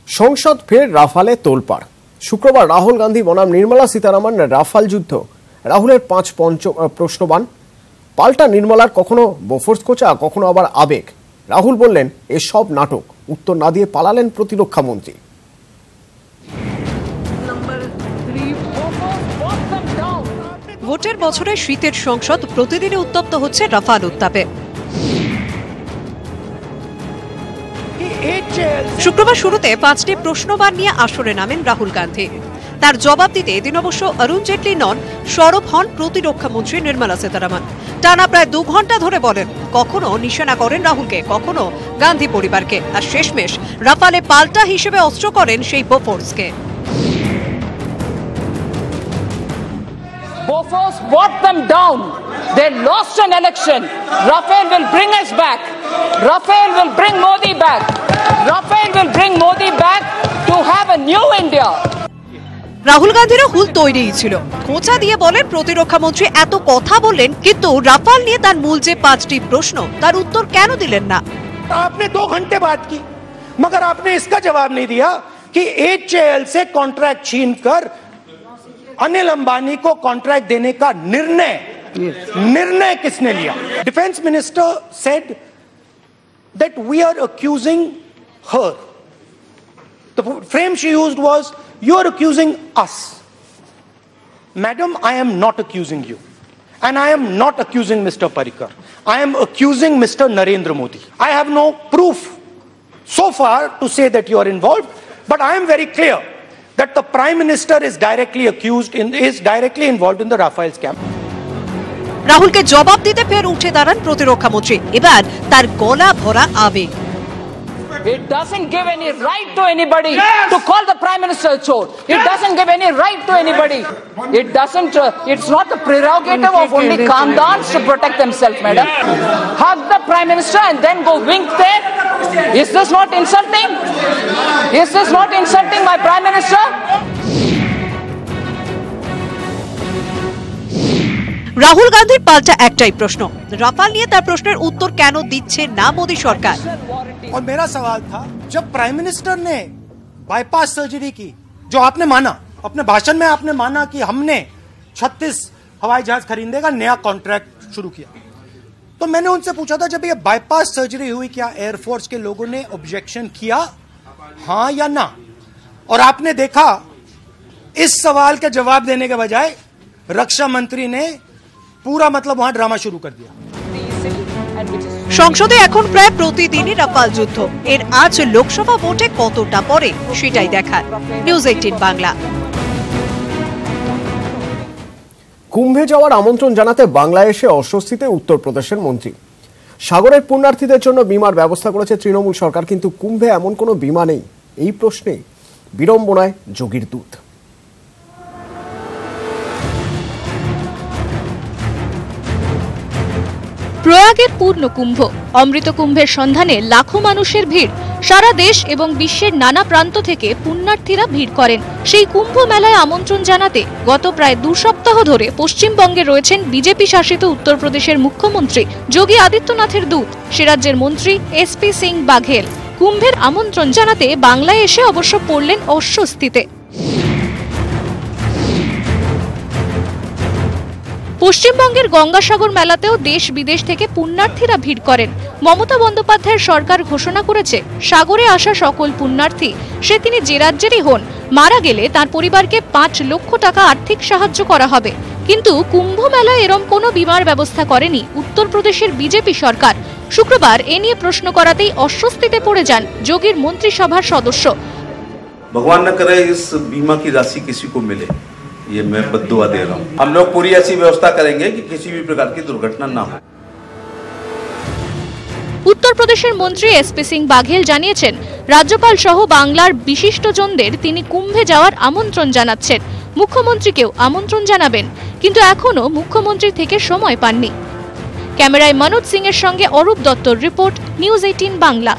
সংসদ ফের রাফালে তোলপাড়। শুক্রবার রাহুল গান্ধী বনাম নির্মলা সীতারামন রাফাল যুদ্ধ। রাহুলের 5 প্রশ্নবাণ, পাল্টা নির্মলার কখনো বোফোর্স কোচা, কখনো আবার আবেগ। রাহুল বললেন এসব নাটক, উত্তর না দিয়ে পালালেন প্রতিরক্ষা মন্ত্রী। ভোটের বছরে শীতের সংসদ প্রতিদিনই উত্তপ্ত হচ্ছে রাফাল উত্তাপে। শুক্রবার শুরুতে 5টি প্রশ্নবাণ নিয়ে আসরে নামেন রাহুল গান্ধী। তার জবাব দিতে এদিন অবশ্য অরুণ জেটলি নন, সরব হন প্রতিরক্ষা মন্ত্রী নির্মলা সীতারামন। টানা প্রায় 2 ঘন্টা ধরে বলেন, কখনো নিশানা করেন রাহুলকে, কখনো গান্ধী পরিবারকে, আর শেষমেশ রাফালে পাল্টা হিসেবে অস্ত্র করেন সেই বোফোর্সকে। Bofors brought them down. They lost an election. Rafale will bring us back. Rafale will bring Modi back. Rafale will bring Modi back to have a new India. Rahul গান্ধীরও হুল তৈরিই ছিল। খোঁচা দিয়ে বলেন প্রতিরক্ষা মন্ত্রী এত কথা বললেন, কিন্তু রাফাল নিয়ে তার মূল যে 5টি প্রশ্ন তার উত্তর কেন দিলেন না? आपने 2 घंटे बात की, मगर आपने इसका जवाब नहीं दिया कि HAL से कॉन्ट्रैक्ट छीनकर अनिल अंबानी को कॉन्ट्रैक्ट देने का निर्णय किसने लिया? Defence minister said that we are accusing her. The frame she used was, you are accusing us. Madam, I am not accusing you. And I am not accusing Mr. Parrikar. I am accusing Mr. Narendra Modi. I have no proof so far to say that you are involved, but I am very clear that the Prime Minister is directly involved in the Rafale scam. রাহুলকে জবাব দিতে ফের উঠে দাঁড়ান প্রতিরক্ষা মন্ত্রী। এবার তার গলা ভরা আবেগ। It doesn't give any right to anybody to call the Prime Minister a chore. It doesn't give any right to anybody. It doesn't. It's not the prerogative of only Khandans to protect themselves, madam. Hug the Prime Minister and then go wink there. Is this not insulting? Is this not insulting my Prime Minister? Rahul গান্ধীর পাল্টা একটাই প্রশ্ন, Rafale নিয়ে তার প্রশ্নের উত্তর কেন দিচ্ছে না মোদী সরকার? और मेरा सवाल था, जब प्राइम मिनिस्टर ने बाईपास सर्जरी की, जो आपने माना अपने भाषण में, आपने माना कि हमने 36 हवाई जहाज खरीदने का नया कॉन्ट्रैक्ट शुरू किया, तो मैंने उनसे पूछा था जब ये बाईपास सर्जरी हुई क्या एयरफोर्स के लोगों ने ऑब्जेक्शन किया, हां या ना? और आपने देखा इस सवाल का जवाब देने के बजाय रक्षा मंत्री ने पूरा मतलब वहां ड्रामा शुरू कर दिया। সংসদে এখন প্রায় প্রতিদিনই রাফাল যুদ্ধ। এর আজ লোকসভা ভোটে কতটা পড়ে সেটাই দেখার। নিউজ 18 বাংলা। কুম্ভে যাওয়ার আমন্ত্রণ জানাতে বাংলায় এসে অস্বস্তিতে উত্তরপ্রদেশের মন্ত্রী। সাগরের পুণ্যার্থীদের জন্য বিমার ব্যবস্থা করেছে তৃণমূল সরকার, কিন্তু কুম্ভে এমন কোনো বিমা নেই। এই প্রশ্নে বিড়ম্বনায় যোগীর দূত। প্রয়াগের পূর্ণ কুম্ভ, অমৃত কুম্ভের সন্ধানে লাখো মানুষের ভিড়। সারা দেশ এবং বিশ্বের নানা প্রান্ত থেকে পুণ্যার্থীরা ভিড় করেন সেই কুম্ভ মেলায় আমন্ত্রণ জানাতে। গত প্রায় 2 সপ্তাহ ধরে পশ্চিমবঙ্গে রয়েছেন বিজেপি শাসিত উত্তরপ্রদেশের মুখ্যমন্ত্রী যোগী আদিত্যনাথের দূত, সে রাজ্যের মন্ত্রী SP সিং বাঘেল। কুম্ভের আমন্ত্রণ জানাতে বাংলায় এসে অবশ্য পড়লেন অস্বস্তিতে। পশ্চিমবঙ্গের গঙ্গাসাগর মেলাতেও দেশ বিদেশ থেকে পুণ্যার্থীরা ভিড় করেন। মমতা বন্দ্যোপাধ্যায়ের সরকার ঘোষণা করেছে, সাগরে আসা সকল পুণ্যার্থী, সে তিনি যে রাজ্যেরই হন, মারা গেলে তার পরিবারকে 5 লক্ষ টাকা আর্থিক সাহায্য করা হবে। কিন্তু কুম্ভ মেলায় এরম কোনো বিমার ব্যবস্থা করেনি উত্তরপ্রদেশের বিজেপি সরকার। শুক্রবার এ নিয়ে প্রশ্ন করাতেই অস্বস্তিতে পড়ে যান যোগীর মন্ত্রিসভার সদস্য। ভগবান না করে ইস बीमा की राशि किसी को मिले, ये मैं बद्दुआ दे रहा हूँ। हम लोग पूरी ऐसी व्यवस्था करेंगे कि किसी भी प्रकार की दुर्घटना ना हो। উত্তরপ্রদেশের মন্ত্রী SP সিং বাঘেল জানিয়েছেন, রাজ্যপাল সহ বাংলার বিশিষ্টজনদের তিনি কুম্ভে যাওয়ার আমন্ত্রণ জানাচ্ছেন। মুখ্যমন্ত্রীকেও আমন্ত্রণ জানাবেন, কিন্তু এখনো মুখ্যমন্ত্রী থেকে সময় পাননি। ক্যামেরায় মনোজ সিং এর সঙ্গে অরূপ দত্তর রিপোর্ট, নিউজ 18 বাংলা।